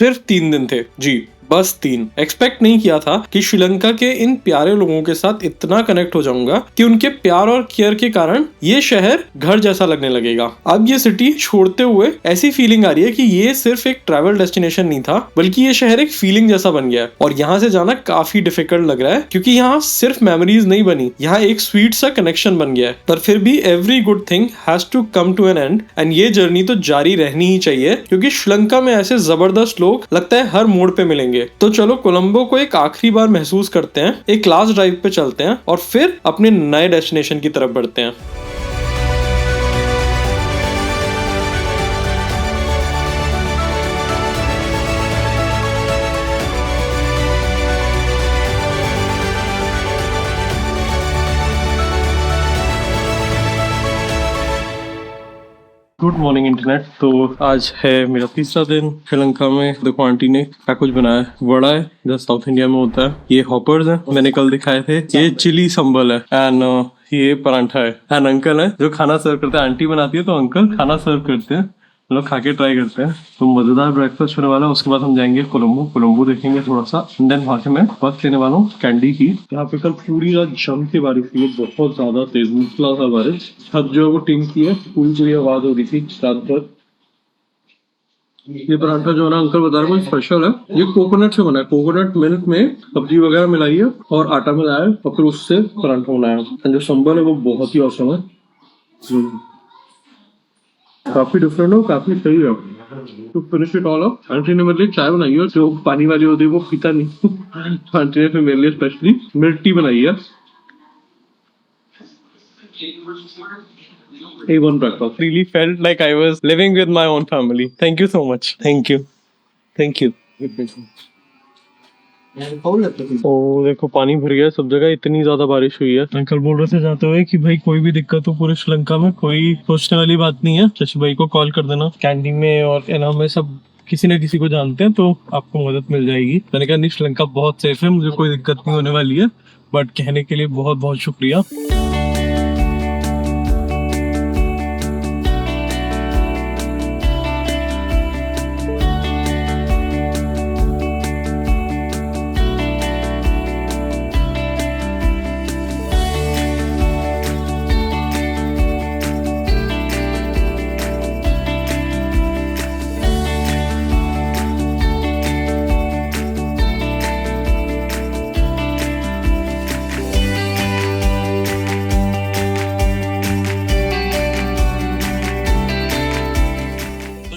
सिर्फ 3 दिन थे जी, बस 3। एक्सपेक्ट नहीं किया था कि श्रीलंका के इन प्यारे लोगों के साथ इतना कनेक्ट हो जाऊंगा कि उनके प्यार और केयर के कारण ये शहर घर जैसा लगने लगेगा। अब ये सिटी छोड़ते हुए ऐसी फीलिंग आ रही है कि ये सिर्फ एक ट्रैवल डेस्टिनेशन नहीं था, बल्कि ये शहर एक फीलिंग जैसा बन गया है। और यहाँ से जाना काफी डिफिकल्ट लग रहा है, क्योंकि यहाँ सिर्फ मेमोरीज नहीं बनी, यहाँ एक स्वीट सा कनेक्शन बन गया है। पर फिर भी every good thing has to come to an end, and ये जर्नी तो जारी रहनी ही चाहिए, क्योंकि श्रीलंका में ऐसे जबरदस्त लोग लगता है हर मोड़ पे मिलेंगे। तो चलो कोलंबो को एक आखिरी बार महसूस करते हैं, एक लास्ट ड्राइव पे चलते हैं और फिर अपने नए डेस्टिनेशन की तरफ बढ़ते हैं। Good morning internet. तो आज है मेरा तीसरा दिन श्रीलंका में। देखो आंटी ने क्या कुछ बनाया है। वड़ा है जो साउथ इंडिया में होता है, ये हॉपर्स है मैंने कल दिखाए थे, ये चिली संबल है, एंड ये परांठा है, एंड अंकल है जो खाना सर्व करते हैं। आंटी बनाती है तो अंकल खाना सर्व करते हैं, लोग खा के ट्राई करते हैं। तो मजेदार ब्रेकफास्ट होने वाला है। उसके बाद हम जाएंगे कोलंबो देखेंगे थोड़ा सा, देन वहाँ से मैं बस लेने वाला हूँ कैंडी की। यहाँ पे कल पूरी रात जम के बारिश हुई है, बहुत ज्यादा तेज मूसलाधार बारिश। छत जो है वो टिंक की है, पूरी आवाज हो रही थी रात भर। ये पराठा जो है ना अंकल बता रहे हैं स्पेशल है, ये कोकोनट से बना है, कोकोनट मिल्क में सब्जी वगैरह मिलाई है और आटा मिलाया है और फिर उससे पराठा बनाया है। जो संबल है वो बहुत ही औसम है, काफी डिफरेंट हो, काफी सही है। तो finish it all up, aunty ने मेरे लिए चाय बनाई है, जो पानी वाली होती है वो पीता नहीं आंटी ने फिर मेरे लिए स्पेशली मिल्क टी बनाई है। A1 breakfast. Really felt like I was living with my own family. Thank you so much. Thank you. ओ देखो पानी भर गया सब जगह, इतनी ज्यादा बारिश हुई है। अंकल बोल रहे थे जाते हुए कि भाई कोई भी दिक्कत हो पूरे श्रीलंका में, कोई सोचने वाली बात नहीं है, शशि भाई को कॉल कर देना। कैंडी में और एना में सब किसी न किसी को जानते हैं, तो आपको मदद मिल जाएगी। मैंने कहा नहीं, श्रीलंका बहुत सेफ है, मुझे कोई दिक्कत नहीं होने वाली है, बट कहने के लिए बहुत बहुत शुक्रिया।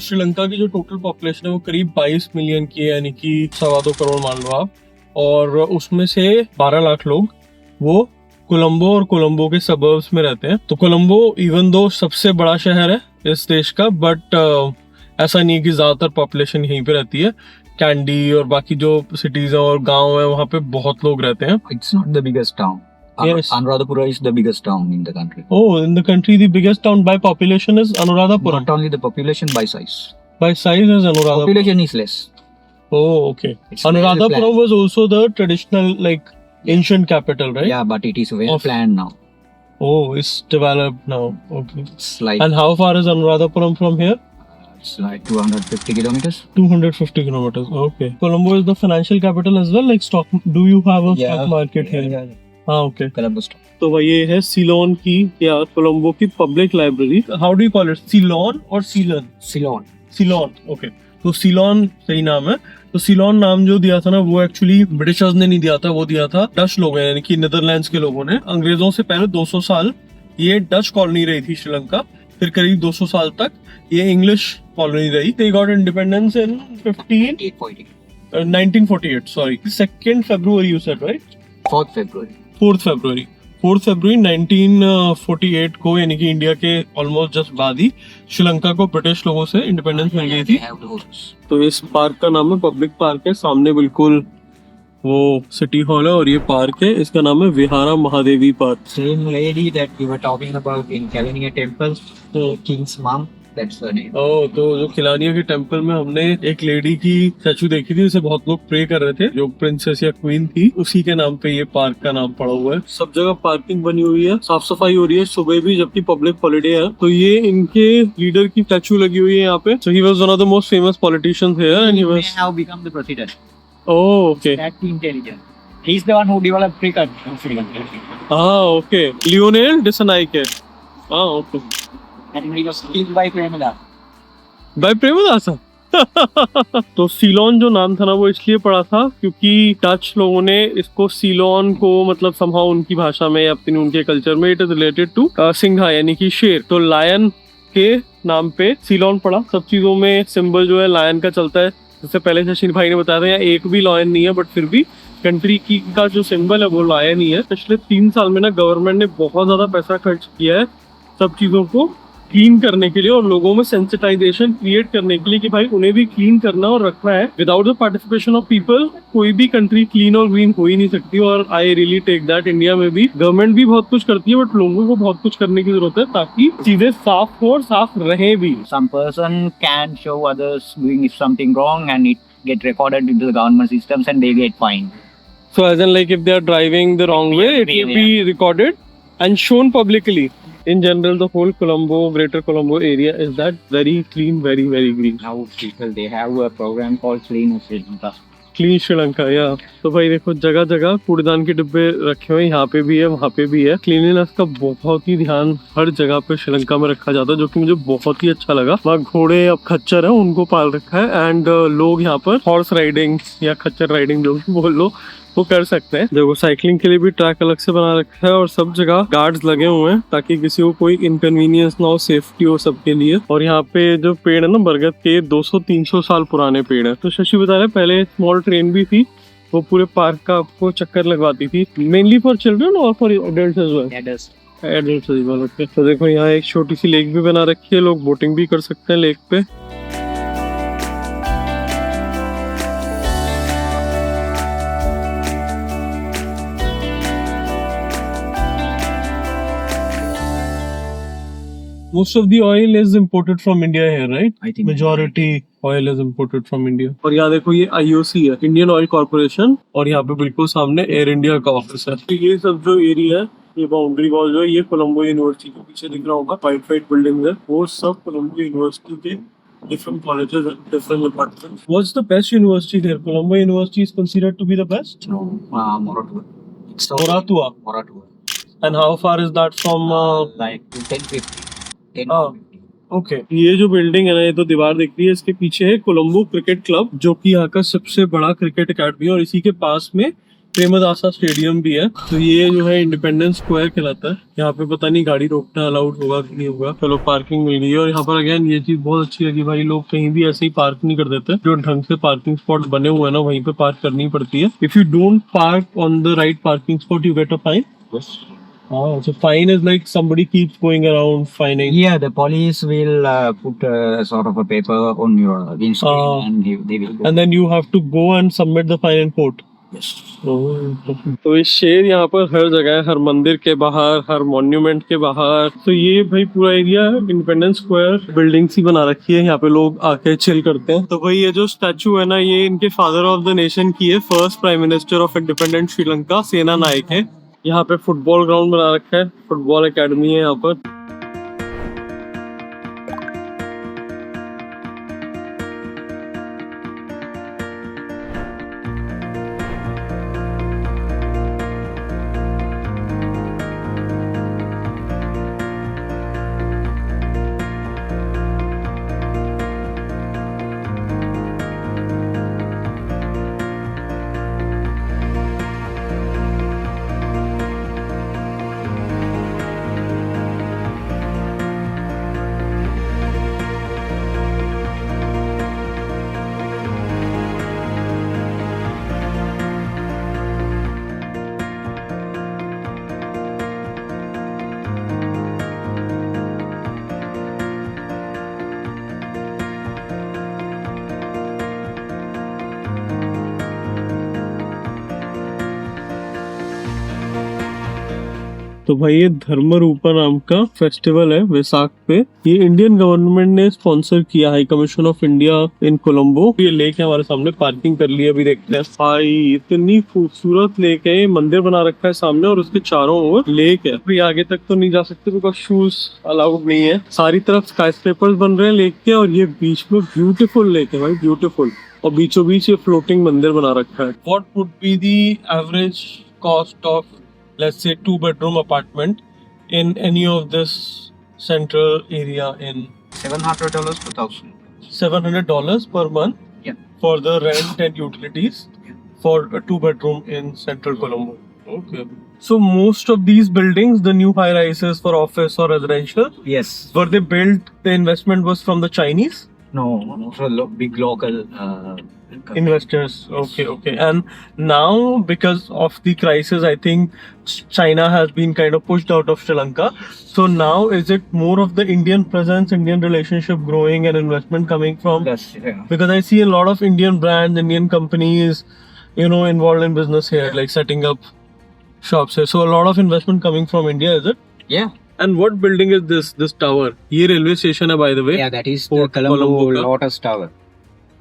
श्रीलंका की जो टोटल पॉपुलेशन है वो करीब 22 मिलियन की है, यानी कि 2.25 करोड़ मान लो आप। और उसमें से 12 लाख लोग वो कोलंबो और कोलंबो के सबर्ब्स में रहते हैं। तो कोलंबो इवन दो सबसे बड़ा शहर है इस देश का, बट ऐसा नहीं है कि ज्यादातर पॉपुलेशन यहीं पे रहती है। कैंडी और बाकी जो सिटीज और गाँव है वहाँ पे बहुत लोग रहते हैं। It's not the biggest town. Yes. Anuradhapura is the biggest town in the country. Oh, in the country, the biggest town by population is Anuradhapura. Not only the population, by size. By size is Anuradhapura. Population is less. Oh, okay. It's Anuradhapura was also the traditional, like, ancient capital, right? Yeah, but it is well planned now. Oh, it's developed now. Okay. It's like. And how far is Anuradhapuram from here? It's like 250 kilometers. 250 kilometers. Okay. Colombo is the financial capital as well. Like stock. Do you have a stock market here? Yeah. हाँ okay. Colombo stock. तो ये है Ceylon की या कोलंबो की public library. How do you call it, Ceylon और सीलन? Ceylon. Ceylon, okay. तो सीलोन सही नाम है। तो सीलोन नाम जो दिया था ना वो एक्चुअली ब्रिटिशर्स ने नहीं दिया था, वो दिया था डच लोगों ने, यानी कि नीदरलैंड्स के लोगों ने। अंग्रेजों से पहले 200 साल ये डच कॉलोनी रही थी श्रीलंका, फिर करीब 200 साल तक ये इंग्लिश कॉलोनी रही। They got independence in 1948, sorry 2 February you said, right? 4th February. 4 फरवरी 1948 को, यानी कि इंडिया के ऑलमोस्ट जस्ट बाद ही श्रीलंका को ब्रिटिश लोगों से इंडिपेंडेंस मिल गई थी। तो इस पार्क का नाम है पब्लिक पार्क है, सामने बिल्कुल वो सिटी हॉल है और ये पार्क है, इसका नाम है Vihara Mahadevi park. Same lady that we were talking about in Kelaniya Temple, King's mom. That's the name. ओ, तो जो खिलानियों के टेम्पल में हमने एक लेडी की स्टैचू देखी थी, उसे बहुत लोग प्रे कर रहे थे, जो प्रिंसेस या क्वीन थी, उसी के नाम पे ये पार्क का नाम पड़ा हुआ है। सब जगह पार्किंग बनी हुई है, साफ सफाई हो रही है सुबह भी, जबकि पब्लिक हॉलीडे है। तो ये इनके लीडर की स्टैचू लगी हुई है यहाँ पे। So he was one of the most famous politicians here and he He may was... have become the president. Oh, okay. That intelligent. He's the one who developed cricket in Sri Lanka. हाँ, okay. Lionel Dissanayake. हाँ, okay. And he was killed by Premada. By Premadasa. तो सीलोन जो नाम था ना, वो इसलिए पड़ा था क्योंकि डच लोगों ने इसको सीलोन को मतलब समहाउ उनकी भाषा में या अपनी उनके कल्चर में it is related to Singha यानी कि शेर, तो लायन के नाम पे सीलोन पड़ा। सब चीजों में सिंबल जो है लायन का चलता है, जैसे पहले शशि भाई ने बताया था, यहाँ एक भी लायन नहीं है, बट फिर भी कंट्री की का जो सिंबल है वो लायन ही है। पिछले 3 साल में ना गवर्नमेंट ने बहुत ज्यादा पैसा खर्च किया है सब चीजों को क्लीन करने के लिए और लोगों में सेंसिटाइजेशन क्रिएट करने के लिए कि भाई उन्हें भी क्लीन करना और रखना है। Without the participation of people कोई भी कंट्री क्लीन और ग्रीन हो ही नहीं सकती। और I really take that, India में भी गवर्नमेंट भी बहुत कुछ करती है, बट लोगों को बहुत कुछ करने की जरूरत है ताकि चीजें साफ हो और साफ रहें भी। Some person can show others doing something wrong and it get recorded into the government systems and they get fined. So as in like if they are driving the wrong way, it will be recorded and shown publicly. In general, the whole Colombo, Greater Colombo area is that very clean, very, very green. Now people, they have a program called Clean Sri Lanka. Clean Sri Lanka या। तो भाई देखो जगह जगह कूड़ेदान के डिब्बे रखे हुए हैं, यहाँ पे भी है, वहाँ पे भी है। क्लीनलीनेस का बहुत ही ध्यान हर जगह पे श्रीलंका में रखा जाता है, जो कि मुझे बहुत ही अच्छा लगा। वहाँ घोड़े अब खच्चर है उनको पाल रखा है एंड लोग यहाँ पर हॉर्स राइडिंग या खच्चर राइडिंग जो भी बोल लो वो कर सकते हैं। देखो साइकिलिंग के लिए भी ट्रैक अलग से बना रखा है और सब जगह गार्ड्स लगे हुए हैं ताकि किसी को कोई इनकन्वीनियंस ना हो, सेफ्टी हो सबके लिए। और यहाँ पे जो पेड़ है ना बरगद के, 200-300 साल पुराने पेड़ है। तो शशि बता रहे पहले स्मॉल ट्रेन भी थी, वो पूरे पार्क का आपको चक्कर लगवाती थी, मेनली फॉर चिल्ड्रन और for adults as well. Adults as well, okay. तो देखो यहाँ एक छोटी सी लेक भी बना रखी है, लोग बोटिंग भी कर सकते हैं लेक पे। Most of the oil is imported from India here, right? I think Majority oil is imported from India. और यहाँ देखो ये IOC है, इंडियन ऑयल कॉर्पोरेशन, और यहाँ पे बिल्कुल सामने एयर इंडिया का ऑफिस है। तो ये सब जो एरिया है, ये बाउंड्री वॉल जो है, ये कोलंबो यूनिवर्सिटी के पीछे दिख रहा होगा, वाइट बिल्डिंग है, वो सब कोलंबो यूनिवर्सिटी के different colleges and different departments. What's the best university there? Colombo University is considered to be the best? No, Moratua. Moratua. Moratua. And how far is that from? Like 10-50. Okay. ये जो building है ना, ये तो दीवार दिख रही है, इसके पीछे है कोलंबो क्रिकेट क्लब, जो कि यहाँ का सबसे बड़ा क्रिकेट अकेडमी है, और इसी के पास में प्रेमदासा स्टेडियम भी है। तो ये जो है इंडिपेंडेंस स्क्वायर कहलाता है। यहाँ पे पता नहीं गाड़ी रोकना अलाउड होगा कि नहीं होगा। चलो पार्किंग मिल गई है। और यहाँ पर अगेन ये चीज बहुत अच्छी लगी भाई, लोग कहीं भी ऐसे ही पार्क नहीं कर देते, जो ढंग से पार्किंग स्पॉट बने हुए हैं ना वहीं पे पार्क करनी पड़ती है। If you don't park on the right parking spot you get a fine. Oh, so fine is like somebody keeps going around fining. Yeah, the police will put sort of a paper on your windscreen and they will go. And then you have to go and submit the fine in court. Yes. तो ये शेर यहाँ पर हर जगह है, हर मंदिर के बाहर, हर मॉन्यूमेंट के बाहर। तो ये भाई पूरा एरिया इंडिपेंडेंस स्क्वायर बिल्डिंग सी बना रखी है, यहाँ पे लोग आके चिल करते हैं। तो भाई ये जो स्टैचू है ना, ये इनके फादर ऑफ द नेशन की है, first prime minister of independent Sri Lanka, सेना नायक है। यहाँ पे फुटबॉल ग्राउंड बना रखा है, फुटबॉल एकेडमी है यहाँ पर। तो भाई ये धर्मरूपा नाम का फेस्टिवल है वैसाख पे। ये इंडियन गवर्नमेंट ने स्पॉन्सर किया, high commission of India in Colombo. ये लेक है हमारे सामने, पार्किंग कर ली, अभी देखते हैं। भाई इतनी खूबसूरत लेक है, ये मंदिर बना रखा है सामने और उसके चारों ओर लेक है। अभी आगे तक तो नहीं जा सकते बिकॉज शूज अलाउड नहीं है। सारी तरफ स्काईस्क्रेपर्स बन रहे हैं लेक के और ये बीच में ब्यूटीफुल लेक है भाई, ब्यूटीफुल। और बीचों बीच ये फ्लोटिंग मंदिर बना रखा है। What would be the average cost of let's say 2-bedroom apartment in any of this central area in $700 to 1,000. $700 per month Yeah. for the rent and utilities for a 2-bedroom in central Colombo. Okay. So most of these buildings, the new high rises for office or residential, Yes. were they built, the investment was from the Chinese No, for big local investors? Okay. And now because of the crisis, I think China has been kind of pushed out of Sri Lanka. So now is it more of the Indian presence, Indian relationship growing and investment coming from? Yes, yeah. Because I see a lot of Indian brands, Indian companies, involved in business here, like setting up shops here. So a lot of investment coming from India, is it? Yeah. And what building is this tower? ये railway station है, by the way. Yeah, that is Port the Colombo Colombo ka? Lotus Tower.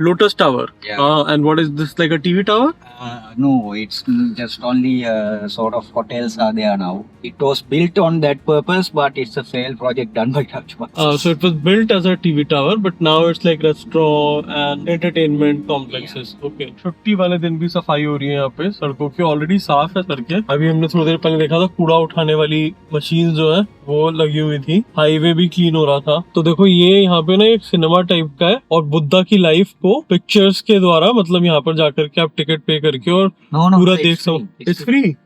Lotus Tower. Yeah. And what is this, like a TV tower? No, it's just only sort of hotels are there now. It was built on that purpose, but it's a failed project done by Taj Mahal. So it was built as a TV tower, but now it's like restaurant and entertainment complexes. Okay. छुट्टी वाले दिन भी सफाई हो रही है यहाँ पे सड़कों की, ऑलरेडी साफ है सड़कें। अभी हमने थोड़ी देर पहले देखा था कूड़ा उठाने वाली मशीन जो है वो लगी हुई थी, हाईवे भी क्लीन हो रहा था। तो देखो ये यहाँ पे ना एक सिनेमा टाइप का है और बुद्धा की लाइफ को पिक्चर्स के द्वारा, मतलब यहाँ पर जाकर के आप टिकट पे करके और No, पूरा it's देख free. सकते। It's free.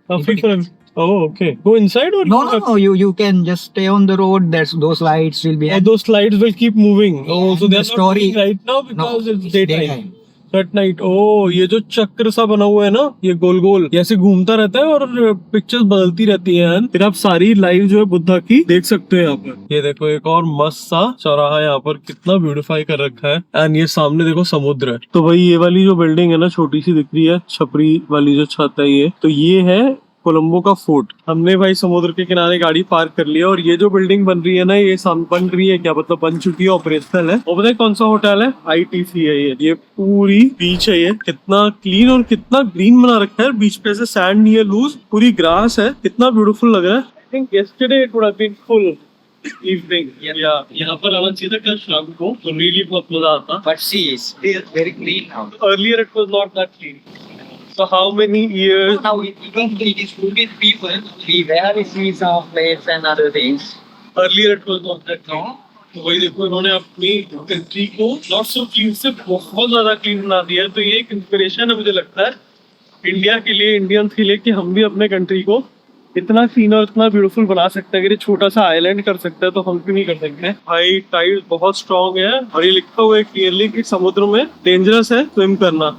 Free for everyone. Oh, okay. Go inside or No. You can just stay on the road. Those lights will be. Oh, those slides will keep moving. Oh, so they're The not story- moving right now because No, it's it's daytime. daytime. At night. Oh, ये जो चक्र सा बना हुआ है ना, ये गोल गोल ऐसे घूमता रहता है और पिक्चर्स बदलती रहती हैं। फिर आप सारी लाइव जो है बुद्धा की देख सकते हैं यहाँ पर। ये देखो एक और मस्त सा चौराहा यहाँ पर, कितना ब्यूटीफाई कर रखा है। एंड ये सामने देखो समुद्र है। तो भाई ये वाली जो बिल्डिंग है ना, छोटी सी दिख रही है, छपरी वाली जो छत है ये, तो ये है कोलंबो का फोर्ट। हमने भाई समुद्र के किनारे गाड़ी पार्क कर लिया और ये जो बिल्डिंग बन रही है ना, ये बन रही है क्या, मतलब बन चुकी है, ऑपरेशनल है। और पता है कौन सा होटल है? ITC है ये पूरी बीच है। ये कितना क्लीन और कितना ग्रीन बना रखा है। बीच पे से सैंड नहीं है, लूज पूरी ग्रास है, कितना ब्यूटीफुल लग रहा है। I think yesterday it would have been full evening. यहाँ पर आना चाहिए था कल शाम को, तो रियली बहुत मजा आता। But see, it's very clean now. Earlier it was not that clean. So how many years? Now even it is full with people. We where see some plates and other things. Earlier it was not that clean. तो वही देखो इन्होंने अपनी country को not so clean से बहुत ज्यादा clean बना दिया है। तो ये एक इंस्पिरेशन है मुझे लगता है इंडिया के लिए, इंडियंस के लिए, कि हम भी अपने कंट्री को इतना क्लीन और इतना ब्यूटीफुल बना सकते हैं। अगर ये छोटा सा आइलैंड कर सकता है तो हम क्यों नहीं कर सकते हैं। भाई टाइड बहुत स्ट्रॉन्ग है और ये लिखा हुआ है क्लियरली कि समुद्र में डेंजरस है स्विम करना।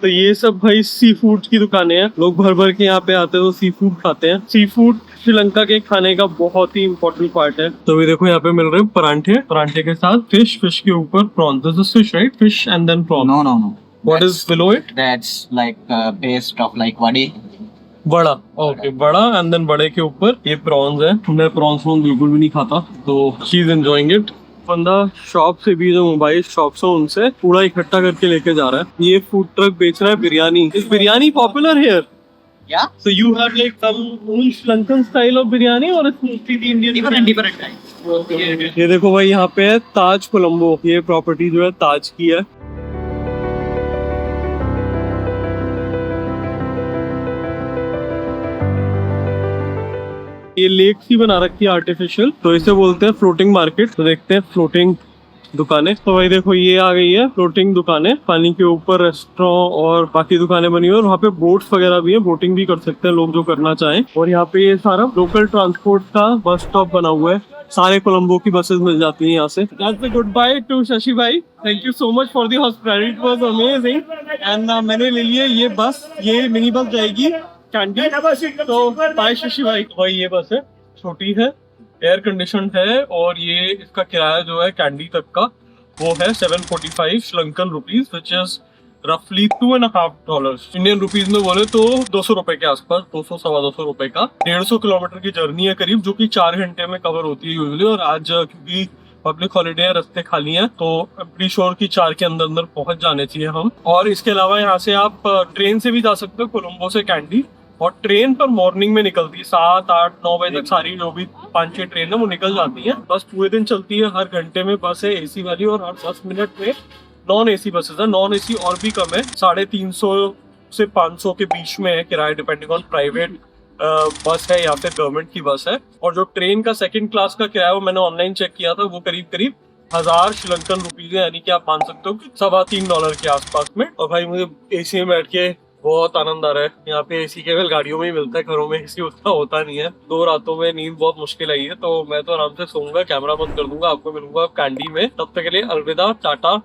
तो ये सब भाई सी फूड की दुकानें हैं। लोग भर भर के यहाँ पे आते हैं तो सी फूड खाते हैं। सी फूड श्रीलंका के खाने का बहुत ही इंपॉर्टेंट पार्ट है। तो अभी देखो यहाँ पे मिल रहे हैं परांठे, परांठे के साथ फिश, फिश के ऊपर prawn. This is fish right? Fish and then prawn. No. What is below it? That's like paste of like vade. बड़ा। ओके, बड़ा एंड देन बड़े के ऊपर ये प्रॉन्स है। मैं प्रॉन्स बिल्कुल भी नहीं खाता, तो शी इज एंजॉयिंग इट। बंदा शॉप से भी, जो मोबाइल शॉप से, उनसे पूरा इकट्ठा करके लेके जा रहा है। ये फूड ट्रक बेच रहा है biryani. Is biryani popular here? Yeah. So you have like some own Sri Lankan style of biryani or it's mostly the Indian? Different types. ये देखो भाई यहाँ पे है ताज कोलंबो। ये प्रॉपर्टी जो है ताज की है। ये लेक सी बना रखी है आर्टिफिशियल, तो इसे बोलते हैं फ्लोटिंग मार्केट। तो देखते हैं फ्लोटिंग दुकानें। तो भाई देखो ये आ गई है फ्लोटिंग दुकानें। पानी के ऊपर रेस्टोरेंट और बाकी दुकानें बनी हुई है और वहाँ पे बोट्स वगैरह भी है, बोटिंग भी कर सकते हैं लोग जो करना चाहें। और यहाँ पे ये सारा लोकल ट्रांसपोर्ट का बस स्टॉप बना हुआ है। सारे कोलंबो की बसेस मिल जाती हैं यहाँ से। That's a goodbye to Shashi भाई। Thank you so much for the hospitality, it was amazing। And मैंने ले लिया ये बस, ये मिनी बस जाएगी कैंडी। तो बाय शशि भाई। भाई ये बस है, छोटी है एयर कंडीशन है और ये इसका किराया जो है कैंडी तक का वो है 745 श्रीलंकन रुपीज, विच इज रफली $2.5 इंडियन रुपीज में बोले तो 200 रुपए के आसपास, 200 सवा 200 रुपए का। 150 किलोमीटर की जर्नी है करीब, जो कि 4 घंटे में कवर होती है यूजुअली। और आज क्योंकि पब्लिक हॉलीडे है, रास्ते खाली हैं, तो प्री श्योर की 4 के अंदर अंदर पहुंच जाने चाहिए हम। और इसके अलावा यहाँ से आप ट्रेन से भी जा सकते हो कोलंबो से कैंडी, और ट्रेन पर मॉर्निंग में निकलती है 7, 8, 9 बजे तक। सारी जो भी 5-6 ट्रेन है वो निकल जाती है। बस पूरे दिन चलती है, हर घंटे में बस है एसी वाली, और हर 10 मिनट में नॉन एसी बसेस है। नॉन एसी और भी कम है, 350 से 500 के बीच में है किराया, डिपेंडिंग ऑन प्राइवेट बस है या फिर गवर्नमेंट की बस है। और जो ट्रेन का सेकंड क्लास का किराया वो मैंने ऑनलाइन चेक किया था, वो करीब करीब 1000 श्रीलंकन रुपीज है, यानी कि आप मान सकते हो कि $3.25 के आसपास में। और भाई मुझे एसी में बैठ के बहुत आनंद आ रहा है। यहाँ पे एसी केवल गाड़ियों में ही मिलता है, घरों में एसी उतना होता नहीं है। 2 रातों में नींद बहुत मुश्किल आई है, तो मैं तो आराम से सोऊंगा, कैमरा बंद कर दूंगा, आपको मिलूंगा कैंडी में। तब तक के लिए अलविदा, टाटा।